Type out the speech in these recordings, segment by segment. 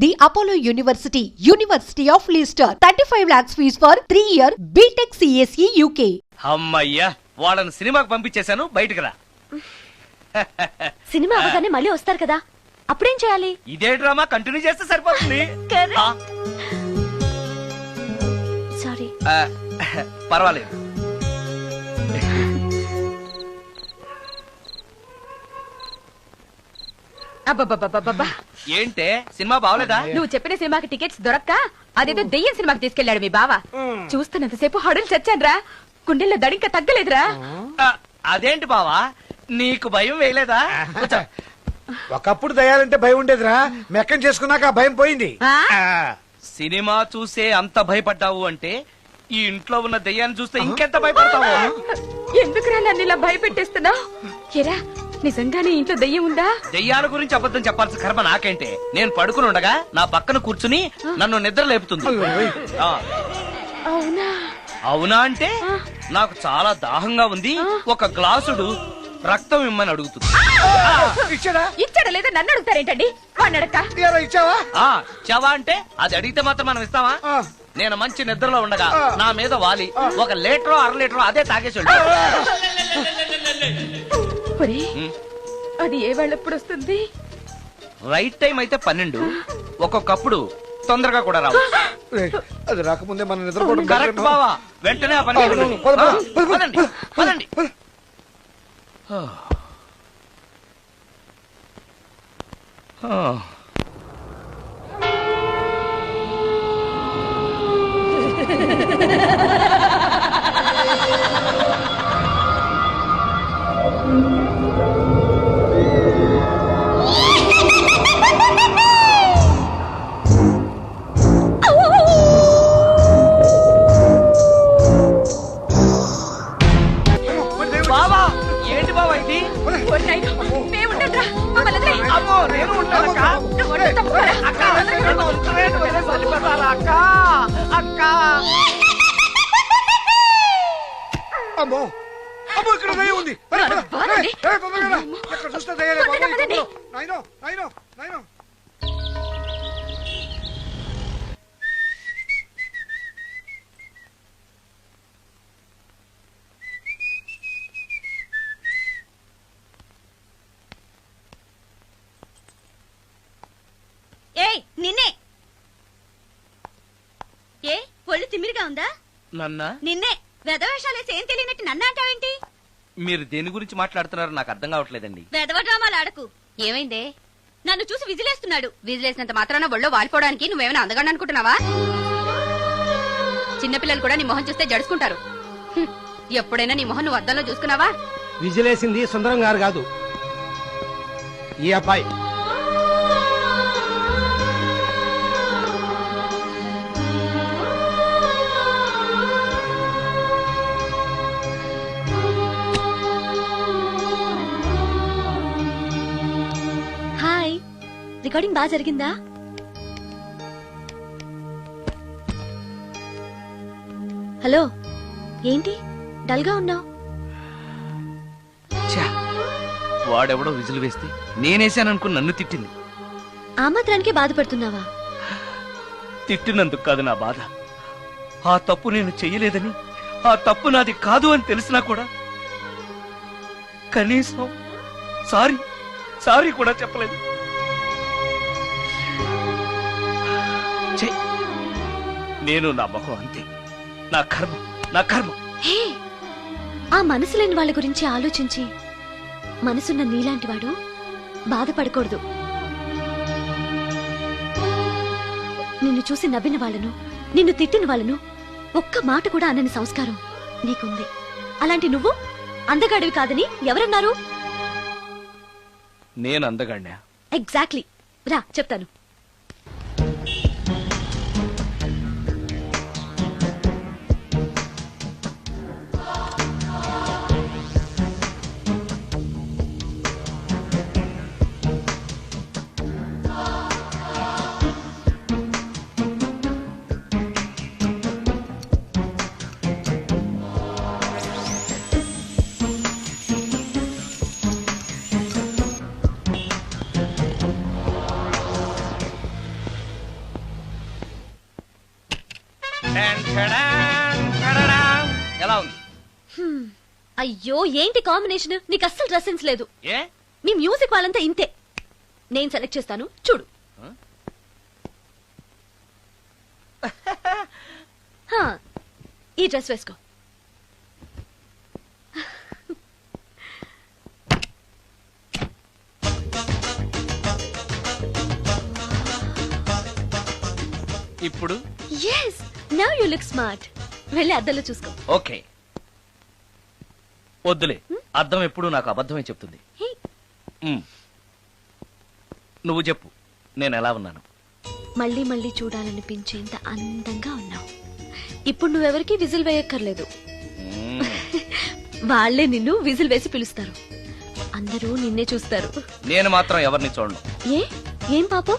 The Apollo University, University of Leicester. 35 lakhs fees for 3-year BTech CSE UK. అమ్మయ్యా వాళ్ళని సినిమాకి పంపించేశాను, బయటికి రా. సినిమా అవగానే మళ్ళీ వస్తారు కదా, అప్పుడేం చేయాలి? ఇదే డ్రామా కంటిన్యూ చేస్తే సరిపోతుంది. సారీ. పర్వాలేదు. అబ్బబ్బబ్బబ్బబ్బా. ఏంటే సినిమా బాగలేదా? నువ్వు చెప్పిన సినిమాకి టికెట్స్ దొరక్క అదేదో దెయ్యం సినిమాకి తీసుకెళ్లాడు మీ బావ. చూస్తున్నంతసేపు హడులు చచ్చాన్రా, గుండెల్లో దడింక తగ్గలేదురా. అదేంటి బావా, నీకు భయం వేయలేదా? ఒకప్పుడు దయాలంటే భయం ఉండేదిరా, మెక్కం చేసుకున్నాక ఆ భయం పోయింది. సినిమా చూసే అంత భయపడ్డావు అంటే ఈ ఇంట్లో ఉన్న దెయ్యాన్ని చూస్తే ఇంకెంత భయపడతావు? ఎందుకురా నన్ను ఇలా భయపెట్టేస్తున్నావు? ఎరా నిజంగానే ఇంట్లో దెయ్యం ఉందా? దెయ్యాల గురించి అబద్ధం చెప్పాల్సిన కర్మ నాకేంటే? నేను పడుకుని ఉండగా నా పక్కన కూర్చుని నన్ను నిద్ర లేపుతుంది. అవునా? అవునా అంటే నాకు చాలా దాహంగా ఉంది, ఒక గ్లాసుడు రక్తం ఇమ్మని అడుగుతుంది. ఇచ్చాడా లేదా నన్ను అడుగుతారేంటండి? వాడిని అడక్క. చవా అంటే అది అడిగితే మాత్రం మనం ఇస్తావా? నేను మంచి నిద్రలో ఉండగా నా మీద వాలి ఒక లీటరో 1/2 లీటరో అదే తాగేసి అది ఏ వాళ్ళెప్పుడు వస్తుంది? రైట్ టైం అయితే 12, ఒక్కొక్కప్పుడు తొందరగా కూడా రావు. అది రాకముందే మనం నిద్రపోవడం కరెక్ట్ బావా, వెంటనే ఆ పని చేయండి. పదండి, పదండి. నిన్నే. ఏ ఒళ్ళు తిమ్మిరిగా ఉందా? నన్నా? నిన్నే. వెధవేషాలేసి ఏం తెలియనట్టు నన్ను అంటావేంటి? మీరు దేని గురించి మాట్లాడుతున్నారో నాకు అర్థం కావట్లేదండి. వెధవ డ్రామాలు ఆడకు. ఏమైందే? నన్ను చూసి విజిలేస్తున్నాడు. విజిలేసినంత మాత్రాన ఒళ్ళో వాలిపోవడానికి నువ్వేమైనా అందగాడు అనుకుంటున్నావా? చిన్నపిల్లలు కూడా నీ మొహం చూస్తే జడుచుకుంటారు. ఎప్పుడైనా నీ మొహం నువ్వు అద్దంలో చూసుకున్నావా? విజిలేసింది సుందరం గారు కాదు, ఈ అబ్బాయి. రికార్డింగ్ బాగా జరిగిందా? హలో, ఏంటి డల్ గా ఉన్నావు? వాడెవడో విజిల్ వేస్తే నేనేసాననుకుని నన్ను తిట్టింది. ఆ మాత్రానికి బాధపడుతున్నావా? తిట్టినందుకు కాదు నా బాధ, ఆ తప్పు నేను చెయ్యలేదని, ఆ తప్పు నాది కాదు అని తెలిసినా కూడా కనీసం సారీ కూడా చెప్పలేదు. నేను నా మొహం అంతే, నా కర్మ. ఆ మనసు లేని వాళ్ళ గురించి ఆలోచించి మనసున్న నీలాంటి వాడు బాధపడకూడదు. నిన్ను చూసి నవ్విన వాళ్ళను, నిన్ను తిట్టిన వాళ్ళను ఒక్క మాట కూడా అనని సంస్కారం నీకుంది. అలాంటి నువ్వు అందగాడివి కాదని ఎవరన్నారు? నేను అందగాడినా? ఎగ్జాక్ట్లీ. రా చెప్తాను. ఎలా ఉంది? అయ్యో ఏంటి కాంబినేషన్, నీకు అస్సలు డ్రెస్ సెన్స్ లేదు. ఏ మీ మ్యూజిక్ వాళ్ళంతా ఇంతే. నేను సెలెక్ట్ చేస్తాను చూడు. హా, ఈ డ్రెస్ వేసుకో. ఇప్పుడు yes, now you look smart. వెళ్ళి అద్దంలో చూసుకో. ఓకే. వద్దులే, అర్థం ఎప్పుడు నాకు అబద్ధమే చెప్తుంది. హే, నువ్వు చెప్పు, నేను ఎలా ఉన్నాను? మళ్ళీ మళ్ళీ చూడాలనిపించేంత అందంగా ఉన్నావు. ఇప్పుడు నువ్వెవరికి విజిల్ వేయక్కర్లేదు. మ్మ్. వాళ్లే నిన్ను విజిల్ వేసి పిలుస్తారు. అందరూ నిన్నే చూస్తారు. నేను మాత్రం ఎవరిని చూడను. ఏం పాపం?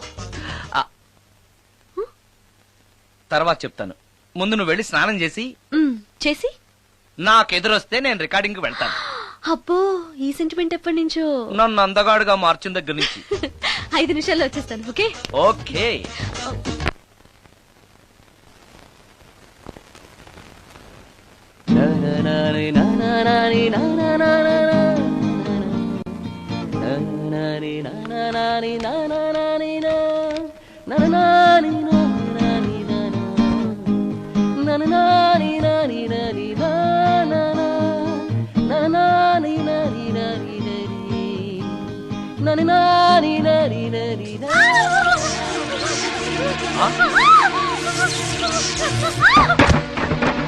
తర్వాత చెప్తాను. ముందు నువ్వు వెళ్ళి స్నానం చేసి చేసి నాకెదురొస్తే నేను రికార్డింగ్ కి వెళ్తాను. అబ్బో, ఈ సెంటిమెంట్ ఎప్పటి నుంచో? నన్ను అందగాడుగా మార్చిన దగ్గర నుంచి. 5 నిమిషాల్లో వచ్చేస్తాను. Okay okay.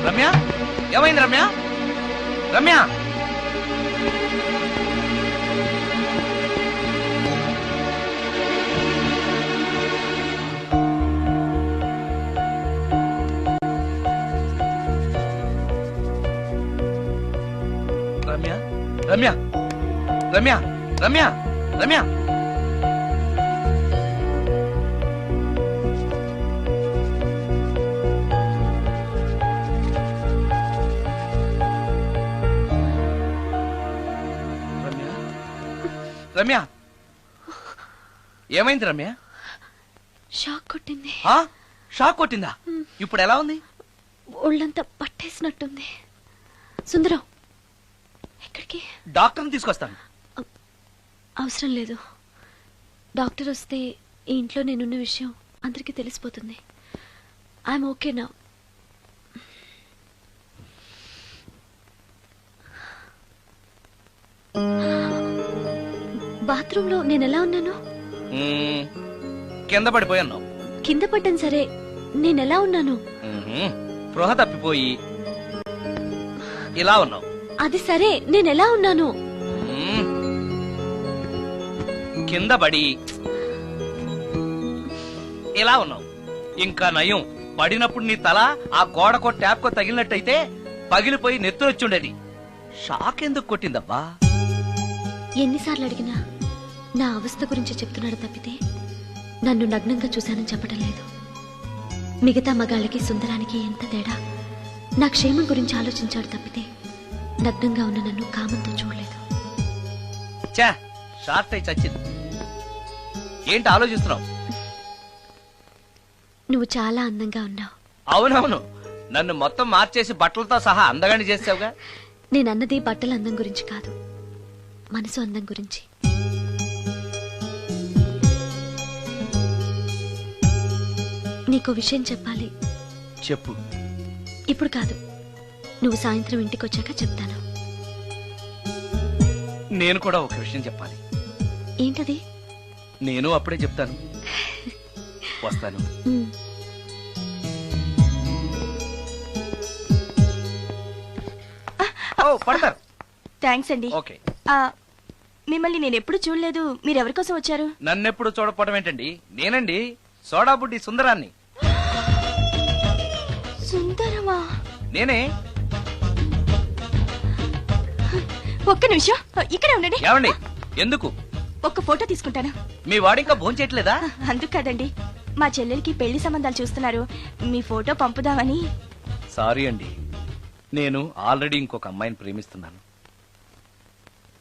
రమ్య, ఏమైంది రమ్య? రమ్య, రమ్య, రమ్య, రమ్య, రమ్య, రమ్య. రమ్య, ఏమైంది రమ్య? షాక్ కొట్టింది. షాక్ కొట్టిందా? ఇప్పుడు ఎలా ఉంది? ఒళ్ళంతా పట్టేసినట్టుంది. సుందరం, ఎక్కడికి? డాక్టర్ని తీసుకొస్తాను. అవసరం లేదు. డాక్టర్ వస్తే ఈ ఇంట్లో నేనున్న విషయం అందరికీ తెలిసిపోతుంది. ఐఎమ్ ఓకే నా. బాత్రూమ్ లో నేను ఎలా ఉన్నాను? కింద పడిపోయాను. కింద పడ్డాను సరే, నేను ఎలా ఉన్నాను? స్పృహ తప్పిపోయి ఇలా ఉన్నావు. అది సరే, నేను ఎలా ఉన్నాను? కింద పడి ఇలా ఉన్నావు. ఇంకా నయం, పడినప్పుడు నీ తల ఆ గోడకో ట్యాప్కో తగిలినట్టయితే పగిలిపోయి నెత్తురొచ్చుండేది. షాక్ ఎందుకు కొట్టిందబ్బా? ఎన్నిసార్లు అడిగినా నా అవస్థ గురించి చెప్తున్నాడు తప్పితే నన్ను నగ్నంగా చూశానని చెప్పడం లేదు. మిగతా మగాళ్ళకి సుందరానికి ఎంత తేడా. నా క్షేమం గురించి ఆలోచించాడు తప్పితే నగ్నంగా ఉన్న నన్ను కామంతో చూడలేదు. చా, షార్ట్ అయి చచ్చింది. ఏంటి ఆలోచిస్తున్నావు? నువ్వు చాలా అందంగా ఉన్నావు. అవునవును, నన్ను మొత్తం మార్చేసి బట్టలతో సహా అందగాని చేసావుగా. నేనన్నది బట్టల అందం గురించి కాదు, మనసు అందం గురించి. నీకో విషయం చెప్పాలి. చెప్పు. ఇప్పుడు కాదు, నువ్వు సాయంత్రం ఇంటికి వచ్చాక చెప్తాను. నేను కూడా ఒక విషయం చెప్పాలి. ఏంటది? నేను అప్పుడే చెప్తాను. వస్తాను. పడతారు. థ్యాంక్స్ అండి. ఓకే. మిమ్మల్ని నేను ఎప్పుడు చూడలేదు. మీరెవరి కోసం వచ్చారు? నన్నెప్పుడు చూడకపోవడం ఏంటండి? నేనండి, సోడా బుడ్డి సుందరాన్ని. సుందరమా? నేనే. ఒక్క నిమిషం ఇక్కడే ఉండండి. ఏమండి? ఎందుకు? ఒక్క ఫోటో తీసుకుంటాను. మీ వాడింకా భోంచేయట్లేదా? అందుకు కదండి, మా చెల్లెలికి పెళ్లి సంబంధాలు చూస్తున్నారు. మీ ఫోటో పంపుదామని. సారీ అండి, నేను ఆల్రెడీ ఇంకొక అమ్మాయిని ప్రేమిస్తున్నాను.